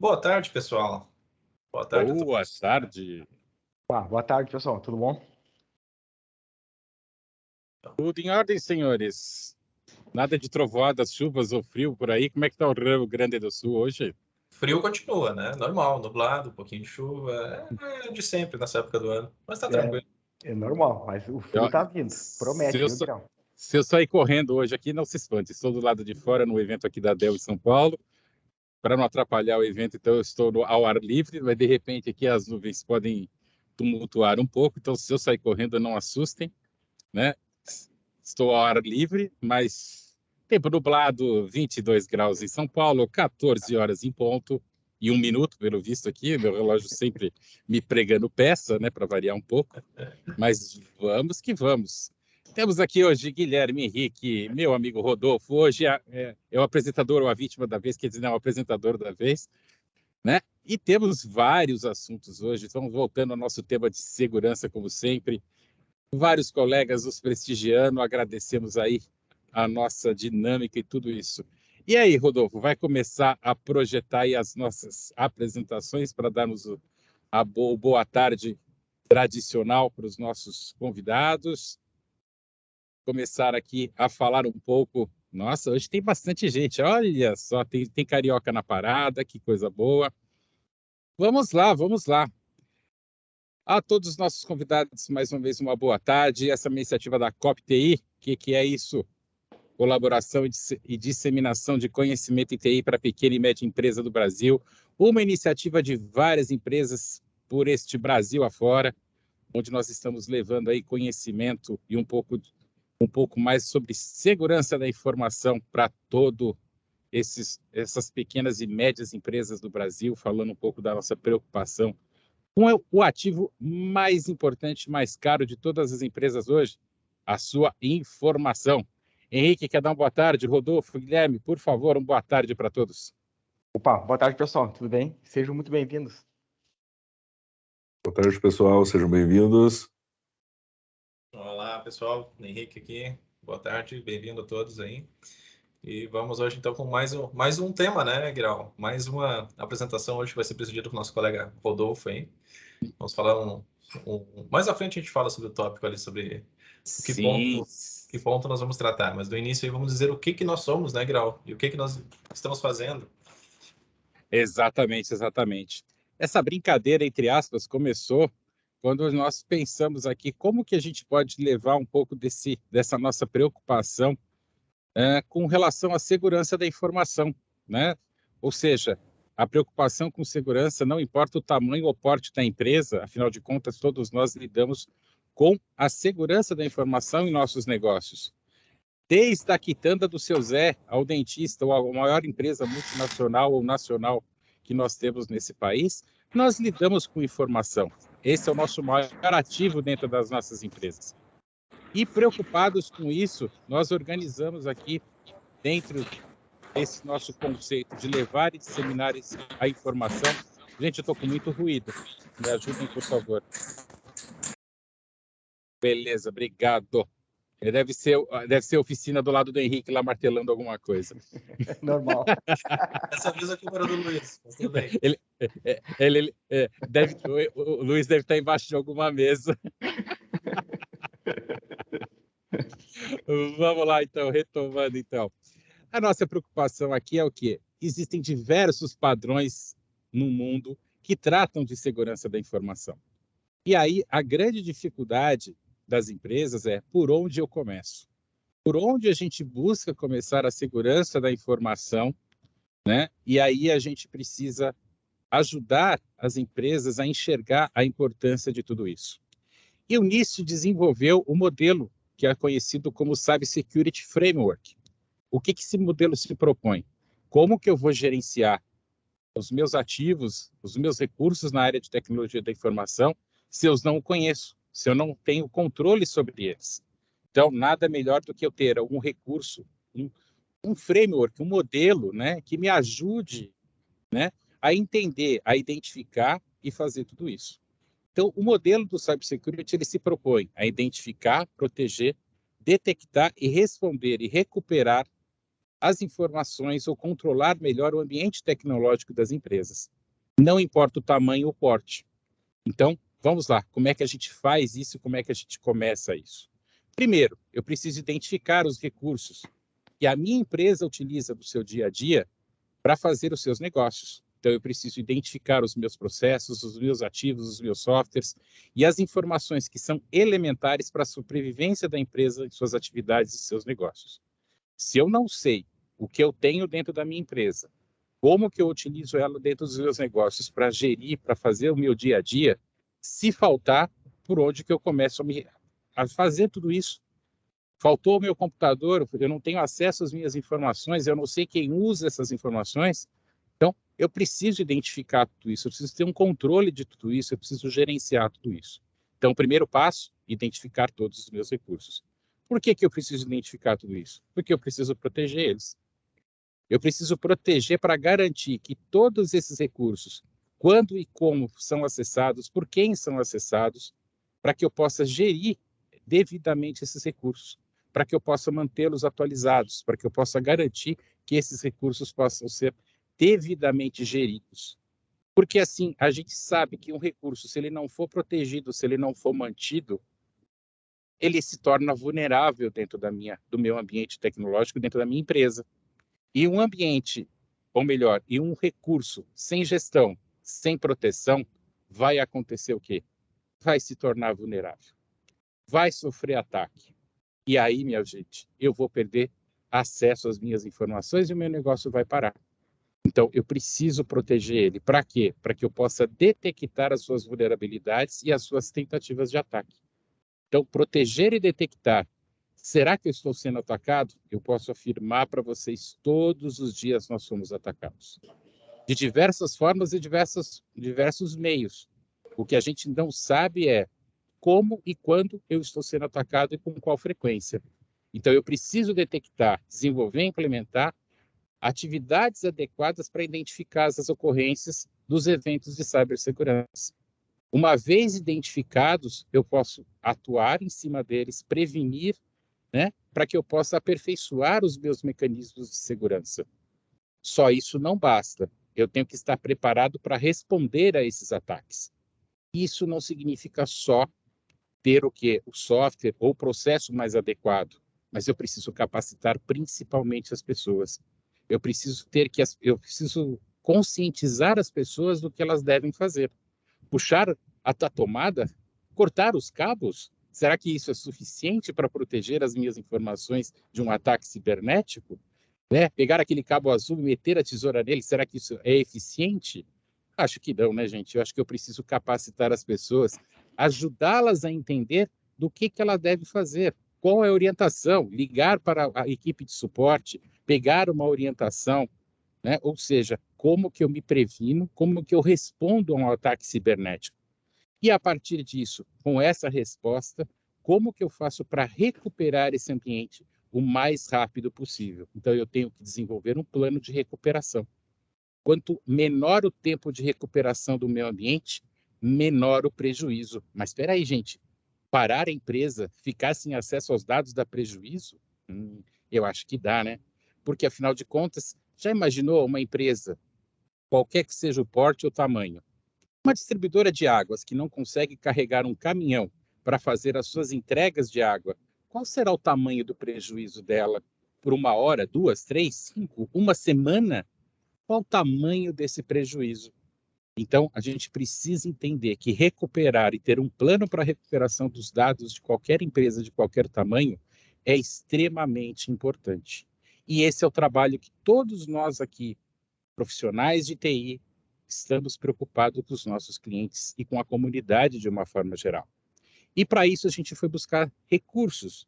Boa tarde, pessoal. Boa tarde a Boa todos. tarde. Boa tarde, pessoal. Tudo bom? Tudo em ordem, senhores? Nada de trovoadas, chuvas ou frio por aí? Como é que está o Rio Grande do Sul hoje? Frio continua, né? Normal, nublado, um pouquinho de chuva. É de sempre nessa época do ano. Mas tá tranquilo. É normal, mas o frio Eu- tá vindo. se, Promete, eu viu, sa- Grão? Se eu sair correndo hoje aqui, não se espante. Estou do lado de fora no evento aqui da Dell em São Paulo. Para não atrapalhar o evento, então eu estou ao ar livre, mas de repente aqui as nuvens podem tumultuar um pouco. Então, se eu sair correndo, não assustem, né? Estou ao ar livre, mas tempo nublado, 22 graus em São Paulo, 14 horas em ponto e 1 minuto, pelo visto aqui, meu relógio sempre me pregando peça, né, para variar um pouco, mas vamos que vamos. Temos aqui hoje Guilherme Henrique, meu amigo Rodolfo, hoje é o apresentador ou a vítima da vez, quer dizer, não, o apresentador da vez, né? E temos vários assuntos hoje, estamos voltando ao nosso tema de segurança, como sempre, vários colegas nos prestigiando, agradecemos aí a nossa dinâmica e tudo isso. E aí, Rodolfo, vai começar a projetar aí as nossas apresentações para darmos a boa tarde tradicional para os nossos convidados. Começar aqui a falar um pouco. Nossa, hoje tem bastante gente, olha só, tem carioca na parada, que coisa boa. Vamos lá, vamos lá. A todos os nossos convidados, mais uma vez, uma boa tarde. Essa é uma iniciativa da COP-TI, que é isso? Colaboração e disseminação de conhecimento em TI para a pequena e média empresa do Brasil. Uma iniciativa de várias empresas por este Brasil afora, onde nós estamos levando aí conhecimento e um pouco mais sobre segurança da informação para todo essas pequenas e médias empresas do Brasil, falando um pouco da nossa preocupação com o ativo mais importante, mais caro de todas as empresas hoje, a sua informação. Henrique, quer dar uma boa tarde? Rodolfo, Guilherme, por favor, uma boa tarde para todos. Opa, boa tarde, pessoal. Tudo bem? Sejam muito bem-vindos. Boa tarde, pessoal. Sejam bem-vindos. Olá, pessoal. Henrique aqui. Boa tarde, bem-vindo a todos aí. E vamos hoje, então, com mais um tema, né, Grau? Mais uma apresentação hoje que vai ser presidida pelo nosso colega Rodolfo aí. Vamos falar mais à frente a gente fala sobre o tópico ali, sobre que Sim, ponto nós vamos tratar. Mas do início aí vamos dizer o que nós somos, né, Grau? E o que nós estamos fazendo. exatamente, exatamente. Essa brincadeira, entre aspas, começou quando nós pensamos aqui como que a gente pode levar um pouco dessa nossa preocupação com relação à segurança da informação, né? Ou seja, a preocupação com segurança não importa o tamanho ou porte da empresa, afinal de contas, todos nós lidamos com a segurança da informação em nossos negócios. Desde a quitanda do seu Zé ao dentista ou a maior empresa multinacional ou nacional que nós temos nesse país, nós lidamos com informação. Esse é o nosso maior ativo dentro das nossas empresas. E preocupados com isso, nós organizamos aqui, dentro desse nosso conceito de levar e disseminar a informação. Gente, eu estou com muito ruído. Me ajudem, por favor. Beleza, obrigado. Deve ser a oficina do lado do Henrique lá martelando alguma coisa. Normal. Essa vez a culpa era do Luiz, mas tudo bem. O Luiz deve estar embaixo de alguma mesa. Vamos lá, então, retomando, então. A nossa preocupação aqui é o quê? Existem diversos padrões no mundo que tratam de segurança da informação. E aí, a grande dificuldade das empresas é por onde eu começo. Por onde a gente busca começar a segurança da informação, né? E aí a gente precisa ajudar as empresas a enxergar a importância de tudo isso. E o NIST desenvolveu o modelo que é conhecido como Cybersecurity Framework. O que esse modelo se propõe? Como que eu vou gerenciar os meus ativos, os meus recursos na área de tecnologia da informação, se eu não conheço, se eu não tenho controle sobre eles? Então, nada melhor do que eu ter um recurso, um framework, um modelo, né, que me ajude, né, a entender, a identificar e fazer tudo isso. Então, o modelo do Cybersecurity, ele se propõe a identificar, proteger, detectar e responder e recuperar as informações ou controlar melhor o ambiente tecnológico das empresas. Não importa o tamanho ou porte. Então, vamos lá. Como é que a gente faz isso? Como é que a gente começa isso? Primeiro, eu preciso identificar os recursos que a minha empresa utiliza no seu dia a dia para fazer os seus negócios. Então, eu preciso identificar os meus processos, os meus ativos, os meus softwares e as informações que são elementares para a sobrevivência da empresa em suas atividades e seus negócios. Se eu não sei o que eu tenho dentro da minha empresa, como que eu utilizo ela dentro dos meus negócios para gerir, para fazer o meu dia a dia, se faltar, por onde que eu começo a fazer tudo isso? Faltou o meu computador, eu não tenho acesso às minhas informações, eu não sei quem usa essas informações. Então, eu preciso identificar tudo isso, eu preciso ter um controle de tudo isso, eu preciso gerenciar tudo isso. Então, o primeiro passo, identificar todos os meus recursos. Por que eu preciso identificar tudo isso? Porque eu preciso proteger eles. Eu preciso proteger para garantir que todos esses recursos, quando e como são acessados, por quem são acessados, para que eu possa gerir devidamente esses recursos, para que eu possa mantê-los atualizados, para que eu possa garantir que esses recursos possam ser devidamente geridos. Porque assim, a gente sabe que um recurso, se ele não for protegido, se ele não for mantido, ele se torna vulnerável dentro do meu ambiente tecnológico, dentro da minha empresa. E um ambiente, ou melhor, e um recurso sem gestão, sem proteção, vai acontecer o quê? Vai se tornar vulnerável. Vai sofrer ataque. E aí, minha gente, eu vou perder acesso às minhas informações e o meu negócio vai parar. Então, eu preciso proteger ele. Para quê? Para que eu possa detectar as suas vulnerabilidades e as suas tentativas de ataque. Então, proteger e detectar. Será que eu estou sendo atacado? Eu posso afirmar para vocês, todos os dias nós somos atacados. De diversas formas e diversos meios. O que a gente não sabe é como e quando eu estou sendo atacado e com qual frequência. Então, eu preciso detectar, desenvolver e implementar atividades adequadas para identificar as ocorrências dos eventos de cibersegurança. Uma vez identificados, eu posso atuar em cima deles, prevenir, né, para que eu possa aperfeiçoar os meus mecanismos de segurança. Só isso não basta. Eu tenho que estar preparado para responder a esses ataques. Isso não significa só ter o software ou o processo mais adequado, mas eu preciso capacitar principalmente as pessoas. Eu preciso conscientizar as pessoas do que elas devem fazer. Puxar a tomada, cortar os cabos, será que isso é suficiente para proteger as minhas informações de um ataque cibernético? Né? Pegar aquele cabo azul e meter a tesoura nele, será que isso é eficiente? Acho que não, né, gente? Eu acho que eu preciso capacitar as pessoas, ajudá-las a entender do que ela deve fazer, qual é a orientação, ligar para a equipe de suporte, pegar uma orientação, né? Ou seja, como que eu me previno, como que eu respondo a um ataque cibernético. E a partir disso, com essa resposta, como que eu faço para recuperar esse ambiente o mais rápido possível? Então, eu tenho que desenvolver um plano de recuperação. Quanto menor o tempo de recuperação do meu ambiente, menor o prejuízo. Mas espera aí, gente, parar a empresa, ficar sem acesso aos dados dá prejuízo? Eu acho que dá, né? Porque, afinal de contas, já imaginou uma empresa, qualquer que seja o porte ou tamanho, uma distribuidora de águas que não consegue carregar um caminhão para fazer as suas entregas de água, qual será o tamanho do prejuízo dela por 1 hora, 2, 3, 5, uma semana? Qual o tamanho desse prejuízo? Então, a gente precisa entender que recuperar e ter um plano para a recuperação dos dados de qualquer empresa, de qualquer tamanho, é extremamente importante. E esse é o trabalho que todos nós aqui, profissionais de TI, estamos preocupados com os nossos clientes e com a comunidade de uma forma geral. E para isso a gente foi buscar recursos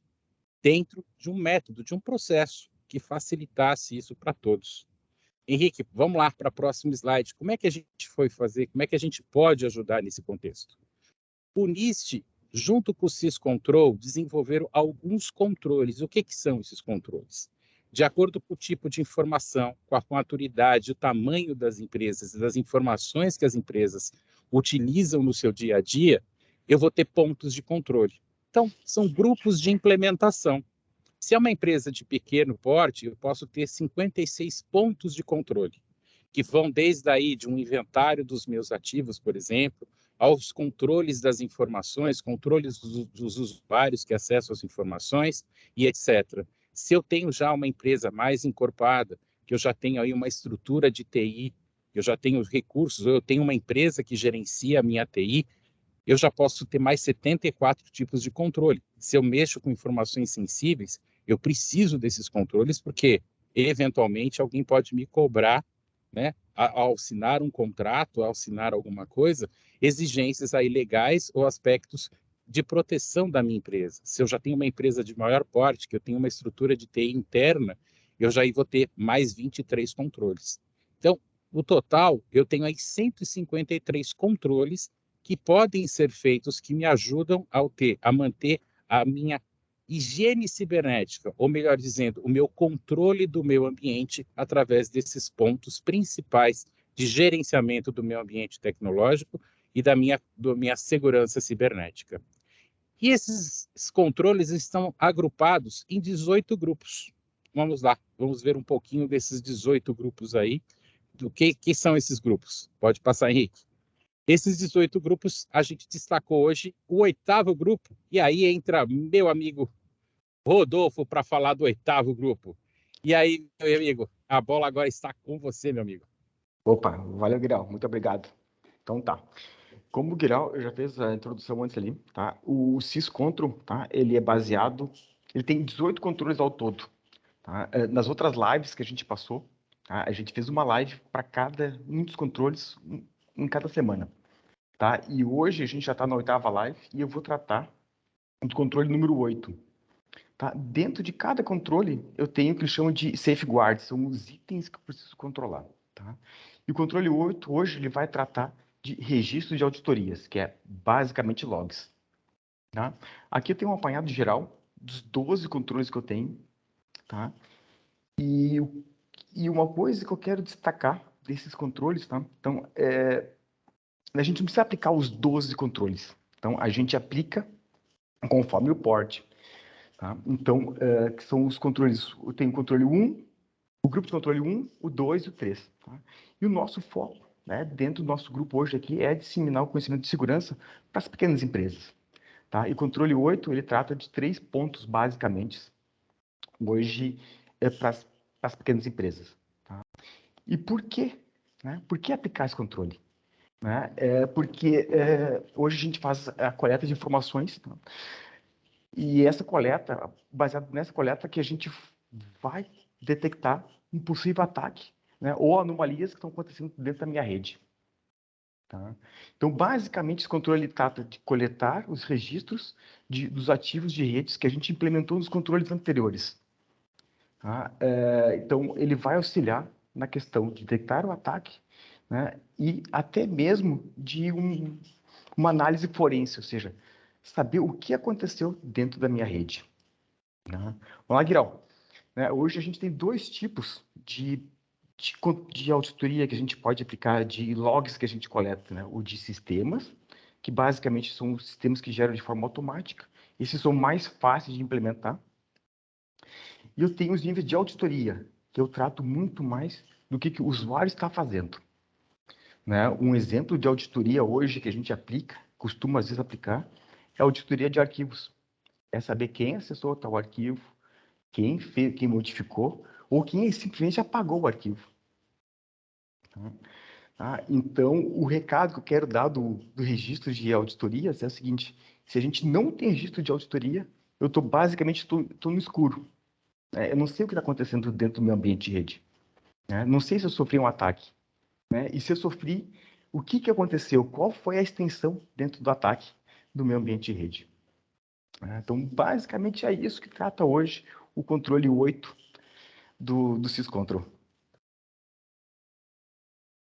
dentro de um método, de um processo que facilitasse isso para todos. Henrique, vamos lá para o próximo slide. Como é que a gente foi fazer? Como é que a gente pode ajudar nesse contexto? O NIST, junto com o Syscontrol, desenvolveram alguns controles. O que são esses controles? De acordo com o tipo de informação, com a maturidade, o tamanho das empresas, das informações que as empresas utilizam no seu dia a dia, eu vou ter pontos de controle. Então, são grupos de implementação. Se é uma empresa de pequeno porte, eu posso ter 56 pontos de controle, que vão desde aí de um inventário dos meus ativos, por exemplo, aos controles das informações, controles dos usuários que acessam as informações e etc. Se eu tenho já uma empresa mais encorpada, que eu já tenho aí uma estrutura de TI, eu já tenho recursos, eu tenho uma empresa que gerencia a minha TI, eu já posso ter mais 74 tipos de controle. Se eu mexo com informações sensíveis, eu preciso desses controles porque, eventualmente, alguém pode me cobrar, né, ao assinar um contrato, ao assinar alguma coisa, exigências aí legais ou aspectos de proteção da minha empresa. Se eu já tenho uma empresa de maior porte, que eu tenho uma estrutura de TI interna, eu já vou ter mais 23 controles. Então, no total, eu tenho aí 153 controles que podem ser feitos, que me ajudam a manter a minha higiene cibernética, ou melhor dizendo, o meu controle do meu ambiente através desses pontos principais de gerenciamento do meu ambiente tecnológico e da minha segurança cibernética. E esses controles estão agrupados em 18 grupos. Vamos lá, vamos ver um pouquinho desses 18 grupos aí. Do que são esses grupos? Pode passar, Henrique. Esses 18 grupos, a gente destacou hoje o 8º grupo, e aí entra meu amigo Rodolfo para falar do 8º grupo. E aí, meu amigo, a bola agora está com você, meu amigo. Opa, valeu, Guilherme, muito obrigado. Então tá. Como o Guilherme já fez a introdução antes ali, tá? O SysControl, tá? Ele é baseado, ele tem 18 controles ao todo, tá? Nas outras lives que a gente passou, tá? A gente fez uma live para cada um dos controles em cada semana, tá? E hoje a gente já está na 8ª live e eu vou tratar do controle número 8. Tá? Dentro de cada controle, eu tenho o que eles chamam de safeguards, são os itens que eu preciso controlar. Tá? E o controle 8, hoje, ele vai tratar de registros de auditorias, que é basicamente logs. Tá? Aqui eu tenho um apanhado geral dos 12 controles que eu tenho. Tá? E uma coisa que eu quero destacar desses controles, tá? Então, a gente não precisa aplicar os 12 controles. Então, a gente aplica conforme o porte. Tá? Então, que são os controles, eu tenho o controle 1, o grupo de controle 1, o 2 e o 3. Tá? E o nosso foco, né, dentro do nosso grupo hoje aqui, é disseminar o conhecimento de segurança para as pequenas empresas. Tá? E o controle 8, ele trata de 3 pontos, basicamente, hoje, para as pequenas empresas. Tá? E por quê? Né? Por que aplicar esse controle? Né? Porque hoje a gente faz a coleta de informações, tá? E essa coleta, baseado nessa coleta, que a gente vai detectar um possível ataque, né, ou anomalias que estão acontecendo dentro da minha rede. Tá? Então, basicamente, esse controle trata de coletar os registros dos ativos de redes que a gente implementou nos controles anteriores. Tá? Então, ele vai auxiliar na questão de detectar o ataque, né, e até mesmo de uma análise forense, ou seja, saber o que aconteceu dentro da minha rede. Né? Vamos lá, Guilherme. Hoje a gente tem 2 tipos de auditoria que a gente pode aplicar, de logs que a gente coleta. Né? O de sistemas, que basicamente são os sistemas que geram de forma automática. Esses são mais fáceis de implementar. E eu tenho os níveis de auditoria, que eu trato muito mais do que o usuário está fazendo. Né? Um exemplo de auditoria hoje que a gente aplica, costuma às vezes aplicar, é a auditoria de arquivos. É saber quem acessou tal arquivo, quem modificou, ou quem simplesmente apagou o arquivo. Então, o recado que eu quero dar do registro de auditorias é o seguinte: se a gente não tem registro de auditoria, eu estou basicamente no escuro. Eu não sei o que está acontecendo dentro do meu ambiente de rede. Não sei se eu sofri um ataque. E se eu sofri, o que aconteceu? Qual foi a extensão dentro do ataque do meu ambiente de rede? Então, basicamente, é isso que trata hoje o controle 8 do SysControl.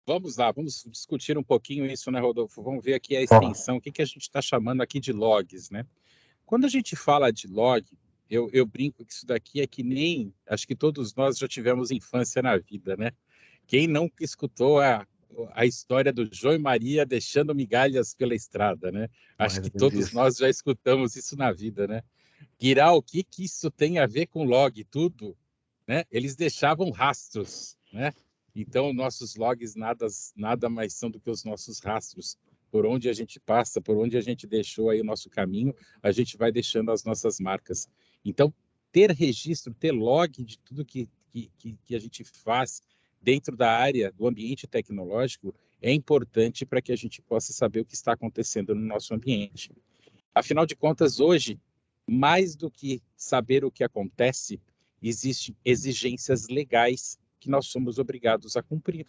Vamos lá, vamos discutir um pouquinho isso, né, Rodolfo? Vamos ver aqui a extensão, o que a gente está chamando aqui de logs, né? Quando a gente fala de log, eu brinco que isso daqui é que nem, acho que todos nós já tivemos infância na vida, né? Quem não escutou a história do João e Maria deixando migalhas pela estrada, né? Acho que todos nós já escutamos isso na vida, né? Guiral, o que isso tem a ver com log? Tudo, né? Eles deixavam rastros, né? Então, nossos logs nada mais são do que os nossos rastros. Por onde a gente passa, por onde a gente deixou aí o nosso caminho, a gente vai deixando as nossas marcas. Então, ter registro, ter log de tudo que a gente faz dentro da área do ambiente tecnológico é importante para que a gente possa saber o que está acontecendo no nosso ambiente. Afinal de contas, hoje, mais do que saber o que acontece, existem exigências legais que nós somos obrigados a cumprir,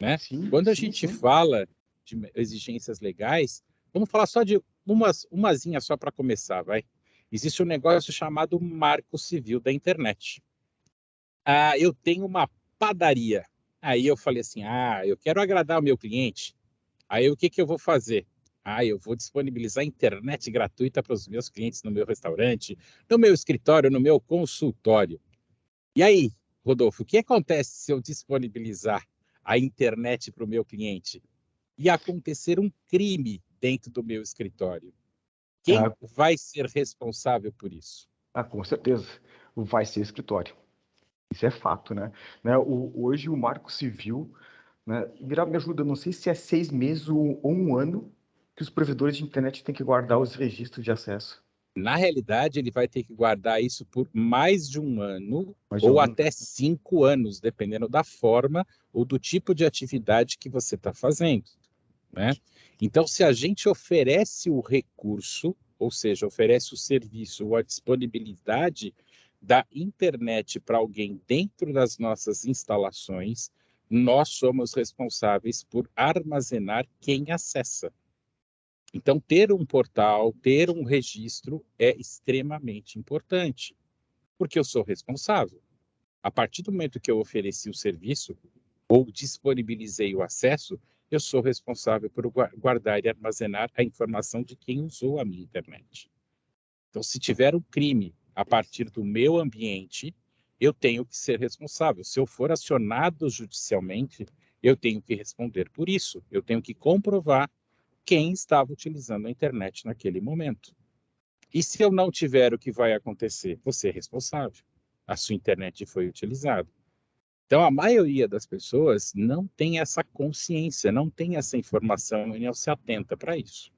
né? Sim, Quando a sim, gente sim. fala de exigências legais, vamos falar só de umazinha só para começar, vai? Existe um negócio chamado Marco Civil da Internet. Eu tenho uma padaria. Aí eu falei assim, eu quero agradar o meu cliente. Aí o que eu vou fazer? Eu vou disponibilizar internet gratuita para os meus clientes no meu restaurante, no meu escritório, no meu consultório. E aí, Rodolfo, o que acontece se eu disponibilizar a internet para o meu cliente e acontecer um crime dentro do meu escritório? Quem Ah, vai ser responsável por isso? com certeza. Vai ser escritório. Isso é fato, né? Hoje o Marco Civil, né? Guiral, me ajuda, não sei se é 6 meses ou 1 ano que os provedores de internet têm que guardar os registros de acesso. Na realidade, ele vai ter que guardar isso por mais de 1 ano Mais de um ou ano. até 5 anos, dependendo da forma ou do tipo de atividade que você está fazendo, né? Então, se a gente oferece o recurso, ou seja, oferece o serviço ou a disponibilidade da internet para alguém dentro das nossas instalações, nós somos responsáveis por armazenar quem acessa. Então, ter um portal, ter um registro é extremamente importante, porque eu sou responsável. A partir do momento que eu ofereci o serviço ou disponibilizei o acesso, eu sou responsável por guardar e armazenar a informação de quem usou a minha internet. Então, se tiver um crime a partir do meu ambiente, eu tenho que ser responsável. Se eu for acionado judicialmente, eu tenho que responder por isso. Eu tenho que comprovar quem estava utilizando a internet naquele momento. E se eu não tiver, o que vai acontecer? Você é responsável. A sua internet foi utilizada. Então, a maioria das pessoas não tem essa consciência, não tem essa informação e não se atenta para isso.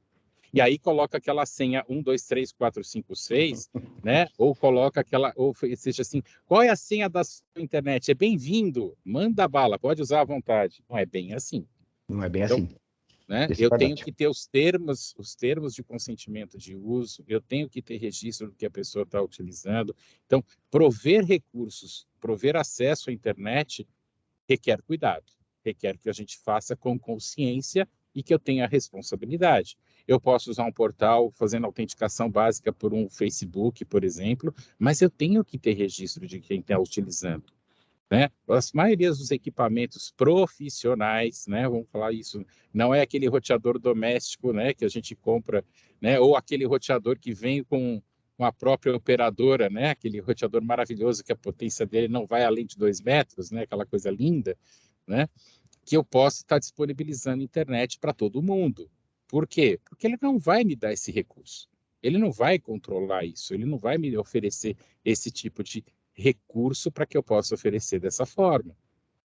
E aí coloca aquela senha 1, 2, 3, 4, 5, 6, né? Ou coloca aquela, ou seja assim, qual é a senha da sua internet? É bem-vindo, manda bala, pode usar à vontade. Não é bem assim. Não é bem Então, assim. né? Isso é Eu tenho verdade. que ter os termos de consentimento de uso, eu tenho que ter registro do que a pessoa está utilizando. Então, prover recursos, prover acesso à internet requer cuidado, requer que a gente faça com consciência e que eu tenha responsabilidade. Eu posso usar um portal fazendo autenticação básica por um Facebook, por exemplo, mas eu tenho que ter registro de quem está utilizando, né? As maiorias dos equipamentos profissionais, né? Vamos falar isso, não é aquele roteador doméstico, né? Que a gente compra, né? Ou aquele roteador que vem com a própria operadora, né? Aquele roteador maravilhoso que a potência dele não vai além de 2 metros, né? Aquela coisa linda, né? Que eu posso estar disponibilizando internet para todo mundo. Por quê? Porque ele não vai me dar esse recurso. Ele não vai controlar isso, ele não vai me oferecer esse tipo de recurso para que eu possa oferecer dessa forma.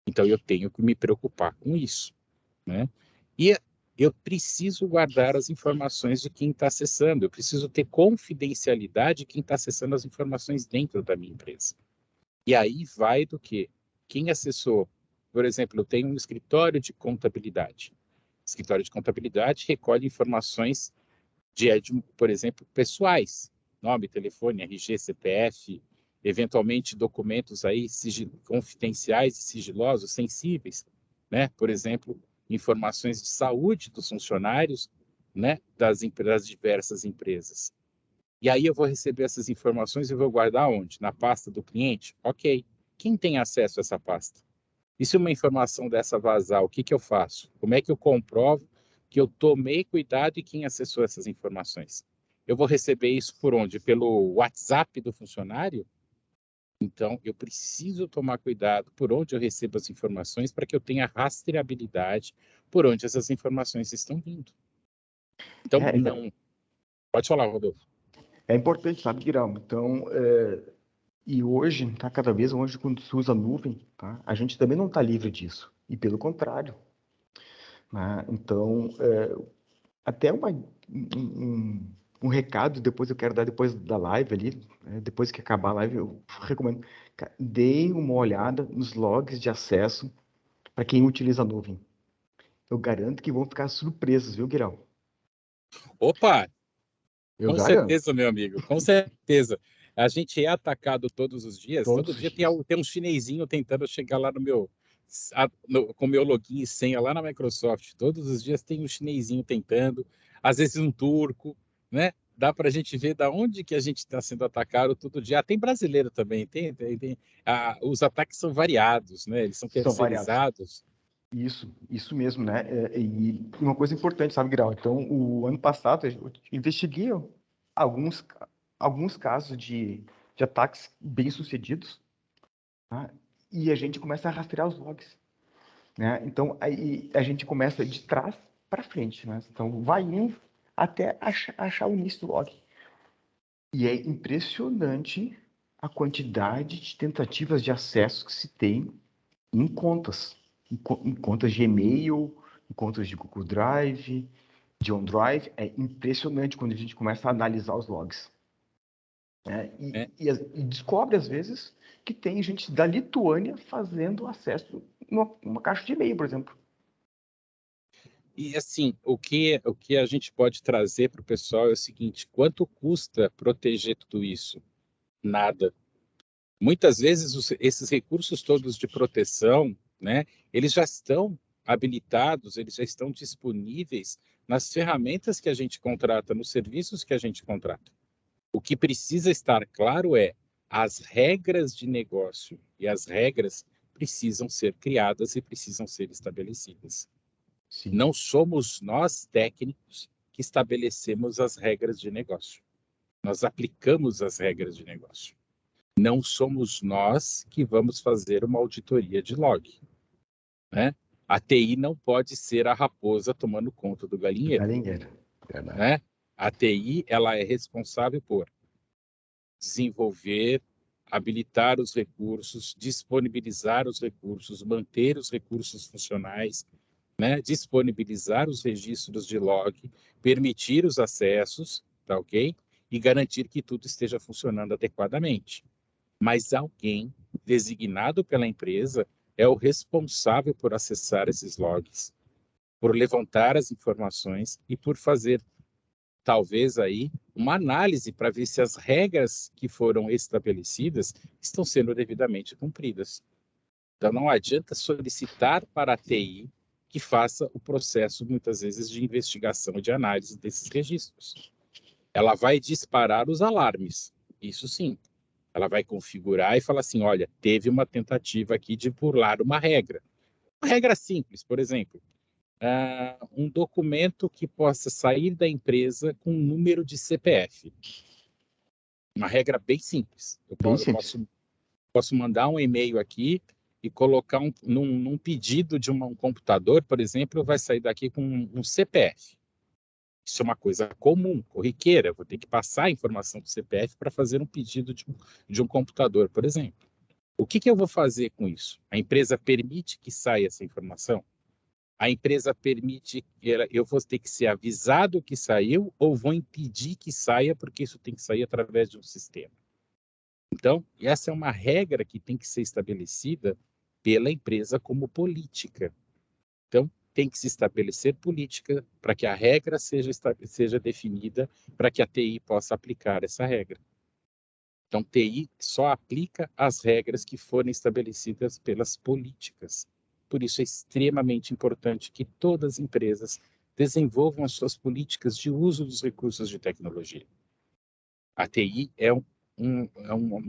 Então, eu tenho que me preocupar com isso, né? E eu preciso guardar as informações de quem está acessando, eu preciso ter confidencialidade de quem está acessando as informações dentro da minha empresa. E aí vai do que? Quem acessou, por exemplo, eu tenho um escritório de contabilidade. O escritório de contabilidade recolhe informações por exemplo, pessoais, nome, telefone, RG, CPF, eventualmente documentos aí confidenciais e sigilosos, sensíveis, né? Por exemplo, informações de saúde dos funcionários, né? Das diversas empresas. E aí eu vou receber essas informações e vou guardar onde? Na pasta do cliente? Ok. Quem tem acesso a essa pasta? E se uma informação dessa vazar, o que eu faço? Como é que eu comprovo que eu tomei cuidado e quem acessou essas informações? Eu vou receber isso por onde? Pelo WhatsApp do funcionário? Então, eu preciso tomar cuidado por onde eu recebo as informações para que eu tenha rastreabilidade por onde essas informações estão vindo. Então, É, não. Pode falar, Rodolfo. É importante, sabe, Guilherme? Então, e hoje, tá, cada vez hoje, quando se usa nuvem, tá, a gente também não está livre disso. E pelo contrário, né? Então, até um recado, depois eu quero dar depois da live ali, né? Depois que acabar a live, eu recomendo, deem uma olhada nos logs de acesso para quem utiliza a nuvem. Eu garanto que vão ficar surpresos, viu, Guilherme? Opa, Eu com garanto. certeza, meu amigo, com certeza. A gente é atacado todos os dias. Todo Todos os dia dias. tem um chinesinho tentando chegar lá com meu login e senha lá na Microsoft. Todos os dias tem um chinesinho tentando, às vezes um turco, né? Dá para a gente ver da onde que a gente está sendo atacado todo dia. Tem brasileiro também, os ataques são variados, né? Eles são São variados. terceirizados. Isso mesmo, né? E uma coisa importante, sabe, Grau? Então, o ano passado, eu investiguei alguns, alguns casos de ataques bem-sucedidos, tá? E a gente começa a rastrear os logs, né? Então, aí a gente começa de trás para frente, né? Então, vai indo até achar o início do log. E é impressionante a quantidade de tentativas de acesso que se tem em contas, em contas de e-mail, em contas de Google Drive, de OneDrive. É impressionante quando a gente começa a analisar os logs. Né? Né? E descobre, às vezes, que tem gente da Lituânia fazendo acesso numa caixa de e-mail, por exemplo. E assim, o que a gente pode trazer para o pessoal é o seguinte: quanto custa proteger tudo isso? Nada. Muitas vezes esses recursos todos de proteção, né, eles já estão habilitados, eles já estão disponíveis nas ferramentas que a gente contrata, nos serviços que a gente contrata. O que precisa estar claro é as regras de negócio e as regras precisam ser criadas e precisam ser estabelecidas. Sim. Não somos nós, técnicos, que estabelecemos as regras de negócio. Nós aplicamos as regras de negócio. Não somos nós que vamos fazer uma auditoria de log, né? A TI não pode ser a raposa tomando conta do galinheiro, Galinheiro. Verdade. né? A TI, ela é responsável por desenvolver, habilitar os recursos, disponibilizar os recursos, manter os recursos funcionais, né? Disponibilizar os registros de log, permitir os acessos, tá ok? E garantir que tudo esteja funcionando adequadamente. Mas alguém designado pela empresa é o responsável por acessar esses logs, por levantar as informações e por fazer, talvez aí, uma análise para ver se as regras que foram estabelecidas estão sendo devidamente cumpridas. Então, não adianta solicitar para a TI que faça o processo, muitas vezes, de investigação e de análise desses registros. Ela vai disparar os alarmes, isso sim. Ela vai configurar e falar assim, olha, teve uma tentativa aqui de burlar uma regra. Uma regra simples, por exemplo, um documento que possa sair da empresa com um número de CPF. Uma regra bem simples. Eu Bem simples. posso mandar um e-mail aqui e colocar num pedido de um computador, por exemplo, vai sair daqui com um CPF. Isso é uma coisa comum, corriqueira. Eu vou ter que passar a informação do CPF para fazer um pedido de um computador, por exemplo. O que eu vou fazer com isso? A empresa permite que saia essa informação? A empresa permite, eu vou ter que ser avisado que saiu ou vou impedir que saia, porque isso tem que sair através de um sistema. Então, essa é uma regra que tem que ser estabelecida pela empresa como política. Então, tem que se estabelecer política para que a regra seja definida, para que a TI possa aplicar essa regra. Então, TI só aplica as regras que forem estabelecidas pelas políticas. Por isso, é extremamente importante que todas as empresas desenvolvam as suas políticas de uso dos recursos de tecnologia. A TI é um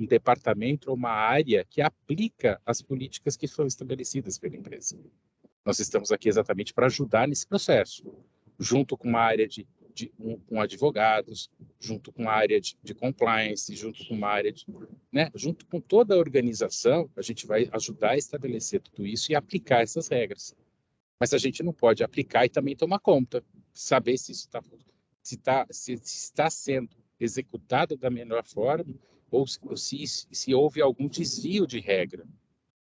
departamento ou uma área que aplica as políticas que foram estabelecidas pela empresa. Nós estamos aqui exatamente para ajudar nesse processo, junto com uma área com advogados, junto com a área de compliance, junto com uma área né, junto com toda a organização, a gente vai ajudar a estabelecer tudo isso e aplicar essas regras. Mas a gente não pode aplicar e também tomar conta, saber se isso se está sendo executado da melhor forma, ou se houve algum desvio de regra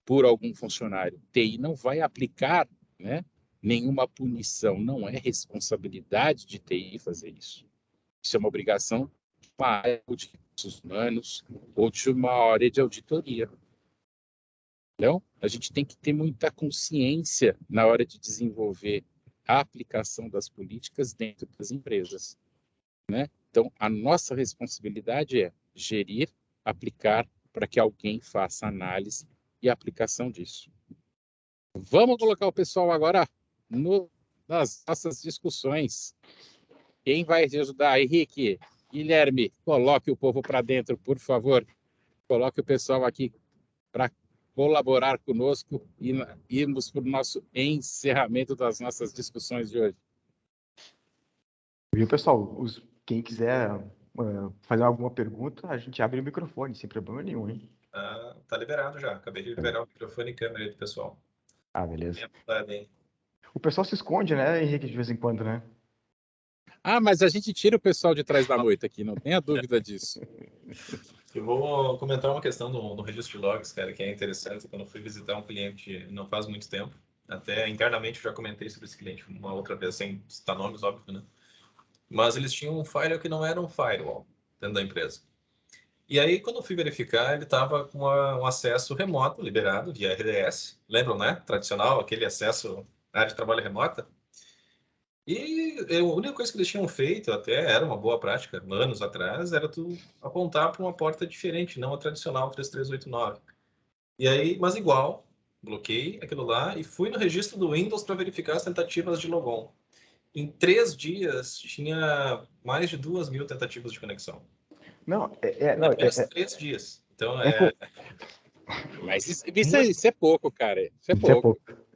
por algum funcionário. TI não vai aplicar, né, nenhuma punição, não é responsabilidade de TI fazer isso. Isso é uma obrigação de uma área de recursos humanos ou de uma área de auditoria. Então, a gente tem que ter muita consciência na hora de desenvolver a aplicação das políticas dentro das empresas, né? Então, a nossa responsabilidade é gerir, aplicar, para que alguém faça análise e aplicação disso. Vamos colocar o pessoal agora nas nossas discussões. Quem vai te ajudar? Henrique, Guilherme, coloque o povo para dentro, por favor. Coloque o pessoal aqui para colaborar conosco e irmos para o nosso encerramento das nossas discussões de hoje. Viu, pessoal? Quem quiser fazer alguma pergunta, a gente abre o microfone, sem problema nenhum, hein? Tá liberado já. Acabei de liberar o microfone e câmera aí do pessoal. Ah, beleza. Tá bem. O pessoal se esconde, né, Henrique, de vez em quando, né? Ah, mas a gente tira o pessoal de trás da moita aqui, não tenha dúvida disso. Eu vou comentar uma questão do registro de logs, cara, que é interessante. Quando eu fui visitar um cliente não faz muito tempo, até internamente eu já comentei sobre esse cliente uma outra vez, sem citar nomes, óbvio, né? Mas eles tinham um firewall que não era um firewall dentro da empresa. E aí, quando eu fui verificar, ele estava com um acesso remoto liberado via RDS. Lembram, né? Tradicional, aquele acesso à área de trabalho remota. E a única coisa que eles tinham feito, até era uma boa prática, anos atrás, era tu apontar para uma porta diferente, não a tradicional 3389. E aí, mas igual, bloqueei aquilo lá e fui no registro do Windows para verificar as tentativas de logon. Em 3 dias, tinha mais de 2.000 tentativas de conexão. Não, Em apenas 3 dias. Então, Mas isso é pouco, cara. Isso é Isso é pouco. pouco.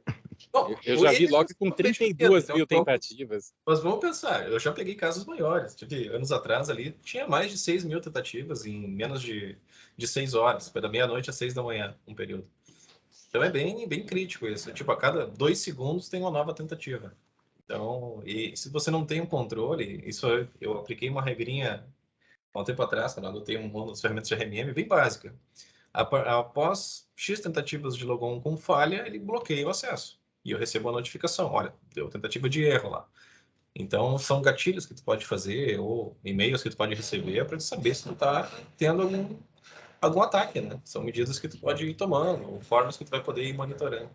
Bom, Eu já vi logo com 32 então, mil tentativas. Mas vamos pensar, eu já peguei casos maiores. Tipo, anos atrás ali, tinha mais de 6.000 tentativas em menos de 6 horas. Foi da meia-noite às 6 da manhã, um período. Então é bem, bem crítico isso. Tipo, a cada 2 segundos tem uma nova tentativa. Então, e se você não tem um controle, isso eu apliquei uma regrinha há um tempo atrás, quando eu adotei uma das ferramentas de RMM bem básica. Após X tentativas de logon com falha, ele bloqueia o acesso. E eu recebo a notificação, olha, deu tentativa de erro lá. Então, são gatilhos que tu pode fazer, ou e-mails que tu pode receber, para saber se tu está tendo algum ataque, né? São medidas que tu pode ir tomando, ou formas que tu vai poder ir monitorando.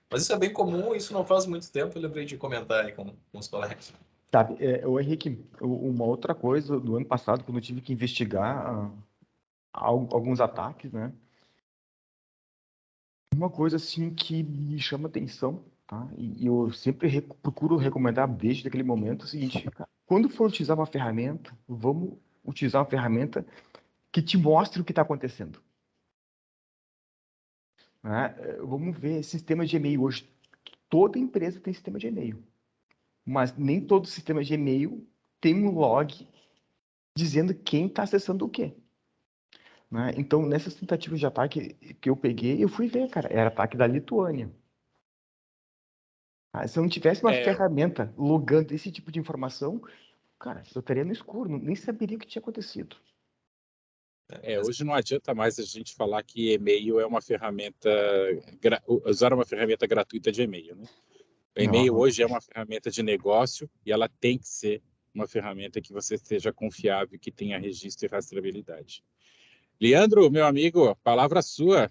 Mas isso é bem comum, isso não faz muito tempo, eu lembrei de comentar aí com os colegas. Sabe, o Henrique, uma outra coisa do ano passado, quando eu tive que investigar alguns ataques, né? Uma coisa assim que me chama atenção, tá? E eu sempre procuro recomendar desde aquele momento o seguinte: quando for utilizar uma ferramenta, vamos utilizar uma ferramenta que te mostre o que está acontecendo. Né? Vamos ver sistema de e-mail hoje. Toda empresa tem sistema de e-mail, mas nem todo sistema de e-mail tem um log dizendo quem está acessando o quê. Né? Então, nessas tentativas de ataque que eu peguei, eu fui ver, cara, era ataque da Lituânia. Se eu não tivesse uma ferramenta logando esse tipo de informação, cara, eu estaria no escuro, nem saberia o que tinha acontecido. Hoje não adianta mais a gente falar que e-mail é uma ferramenta, usar uma ferramenta gratuita de e-mail, né? O e-mail hoje é uma ferramenta de negócio e ela tem que ser uma ferramenta que você seja confiável, que tenha registro e rastreabilidade. Leandro, meu amigo, palavra sua.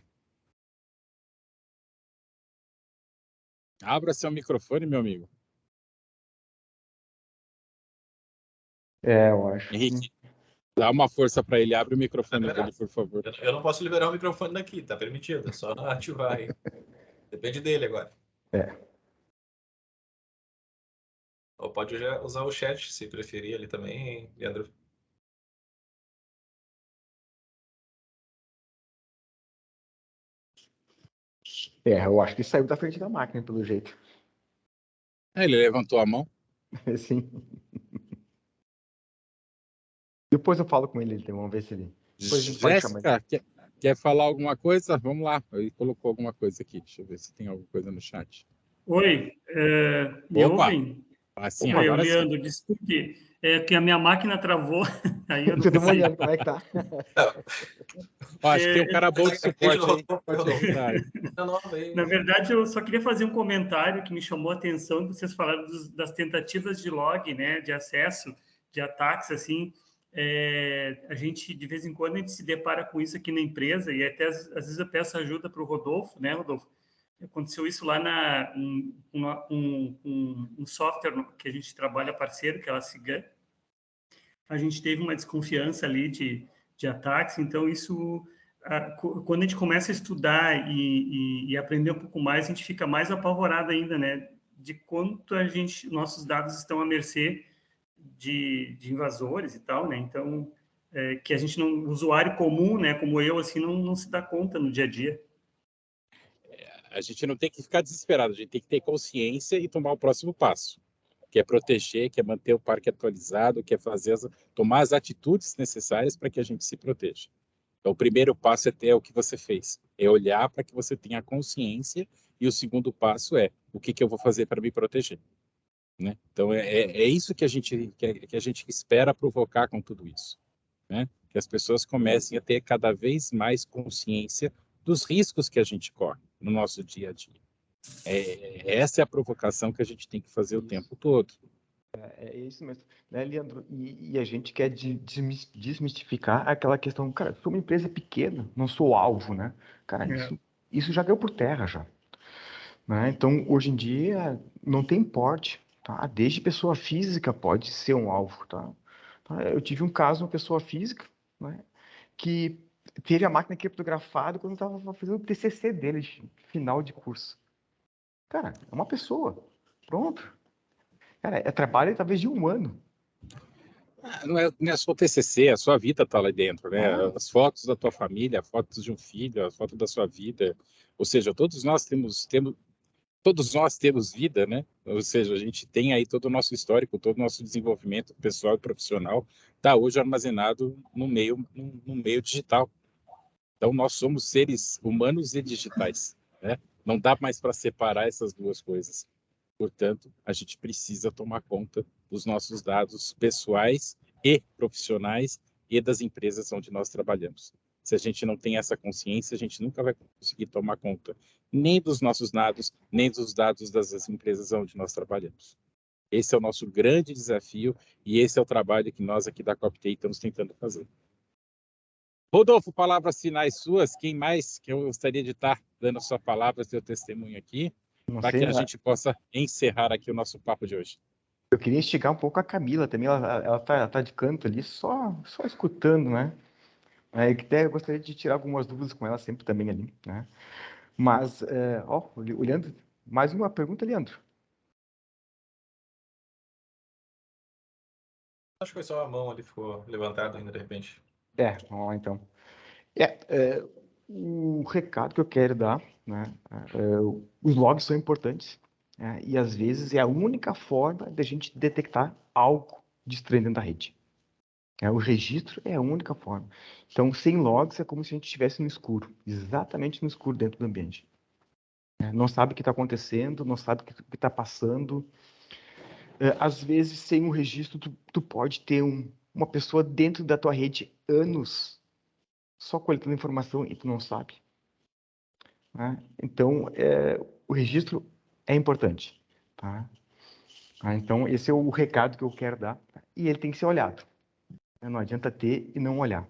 Abra seu microfone, meu amigo. Eu acho. Henrique, dá uma força para ele. Abre o microfone dele, por favor. Eu não posso liberar o microfone daqui, tá permitido. É só ativar aí. Depende dele agora. Ou pode usar o chat, se preferir, ali também, Leandro. Eu acho que saiu da frente da máquina, pelo jeito. Ele levantou a mão. Sim. Depois eu falo com ele, então, vamos ver se ele... Jéssica, quer falar alguma coisa? Vamos lá. Ele colocou alguma coisa aqui. Deixa eu ver se tem alguma coisa no chat. Oi, me ouvem? Assim, Oi, Leandro, desculpe. É que a minha máquina travou, aí eu não Você tá consigo. olhando como é que tá. Ó, acho que tem um cara bom de suporte aí. Pode ajudar. Na verdade, eu só queria fazer um comentário que me chamou a atenção, que vocês falaram das tentativas de log, né, de acesso, de ataques, assim. A gente, de vez em quando, a gente se depara com isso aqui na empresa, e até, às vezes, eu peço ajuda para o Rodolfo, né, Rodolfo? Aconteceu isso lá um software que a gente trabalha parceiro, que é a Cigan. A gente teve uma desconfiança ali de ataques, então isso, quando a gente começa a estudar e aprender um pouco mais, a gente fica mais apavorado ainda, né, de quanto nossos dados estão à mercê de invasores e tal, né, então, que a gente não, o usuário comum, né, como eu, assim, não se dá conta no dia a dia. A gente não tem que ficar desesperado, a gente tem que ter consciência e tomar o próximo passo, que é proteger, que é manter o parque atualizado, que é tomar as atitudes necessárias para que a gente se proteja. Então, o primeiro passo é ter o que você fez, é olhar para que você tenha consciência, e o segundo passo é o que eu vou fazer para me proteger. Né? Então, é isso que a gente espera provocar com tudo isso. Né? Que as pessoas comecem a ter cada vez mais consciência dos riscos que a gente corre no nosso dia a dia. Essa é a provocação que a gente tem que fazer o tempo todo. É isso mesmo, né, Leandro? E a gente quer desmistificar aquela questão, cara, sou uma empresa pequena, não sou alvo, né? Cara, isso já caiu por terra já. Né? Então, hoje em dia, não tem porte, tá? Desde pessoa física pode ser um alvo, tá? Eu tive um caso, uma pessoa física, né, que teve a máquina criptografada quando estava fazendo o TCC dele, de final de curso. Cara, é uma pessoa. Pronto. Cara, é trabalho talvez de um ano. Não é só o TCC, a sua vida está lá dentro, né? As fotos da tua família, as fotos de um filho, a foto da sua vida. Ou seja, todos nós temos vida, né? Ou seja, a gente tem aí todo o nosso histórico, todo o nosso desenvolvimento pessoal e profissional está hoje armazenado no meio digital. Então, nós somos seres humanos e digitais, né? Não dá mais para separar essas duas coisas. Portanto, a gente precisa tomar conta dos nossos dados pessoais e profissionais e das empresas onde nós trabalhamos. Se a gente não tem essa consciência, a gente nunca vai conseguir tomar conta nem dos nossos dados, nem dos dados das empresas onde nós trabalhamos. Esse é o nosso grande desafio e esse é o trabalho que nós aqui da Coptei estamos tentando fazer. Rodolfo, palavras finais suas. Quem mais que eu gostaria de estar dando a sua palavra, seu testemunho aqui, para que a gente possa encerrar aqui o nosso papo de hoje? Eu queria instigar um pouco a Camila também, ela tá de canto ali, só escutando, né? Até eu gostaria de tirar algumas dúvidas com ela sempre também ali, né? Mas, olhando, mais uma pergunta, Leandro. Acho que foi só a mão ali, ficou levantada ainda de repente. Vamos lá então. O recado que eu quero dar, né? Os logs são importantes, né, e às vezes é a única forma da gente detectar algo de estranho dentro da rede. O registro é a única forma. Então, sem logs é como se a gente estivesse no escuro, exatamente no escuro dentro do ambiente. Não sabe o que está acontecendo, não sabe o que está passando. Às vezes, sem um registro, tu pode ter uma pessoa dentro da tua rede anos só coletando informação e tu não sabe. Né? Então, o registro é importante. Tá? Então, esse é o recado que eu quero dar. E ele tem que ser olhado. Não adianta ter e não olhar.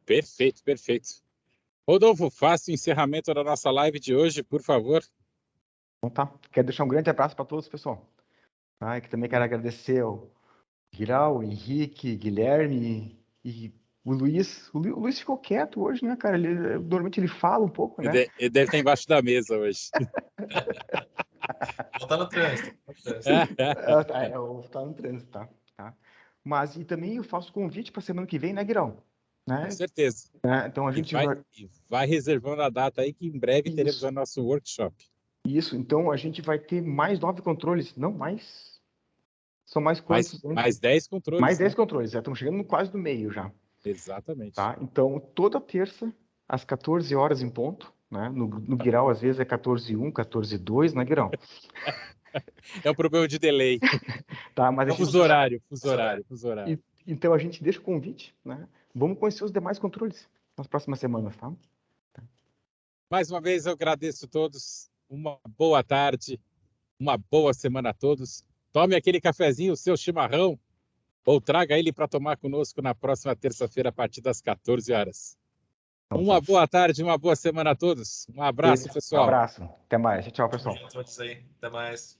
Perfeito, perfeito. Rodolfo, faça o encerramento da nossa live de hoje, por favor. Então tá. Quero deixar um grande abraço para todos, pessoal. Que também quero agradecer ao Guiral, Henrique, Guilherme e o Luiz. O Luiz ficou quieto hoje, né, cara? Normalmente ele fala um pouco, né? Ele deve estar embaixo da mesa hoje. Tá no trânsito. Tá no trânsito, tá? Mas, e também eu faço convite para semana que vem, né, Guirão? Né? Com certeza. Então a gente vai reservando a data aí, que em breve teremos o nosso workshop. Isso, então a gente vai ter mais 9 controles, não mais. São mais quantos? Mais 10 controles. Mais 10 controles, estamos chegando quase no meio já. Exatamente. Tá? Então, toda terça, às 14 horas em ponto, né? No Guiral, às vezes, é 14h01, 14h02, né, Guirão? É o problema de delay. Tá? Mas a gente... Fuso horário. Então a gente deixa o convite, né? Vamos conhecer os demais controles nas próximas semanas, tá? Mais uma vez eu agradeço a todos. Uma boa tarde, uma boa semana a todos. Tome aquele cafezinho, o seu chimarrão, ou traga ele para tomar conosco na próxima terça-feira a partir das 14 horas. Uma boa tarde, uma boa semana a todos. Um abraço, pessoal. Um abraço. Até mais. Tchau, pessoal. Tamo junto, até mais.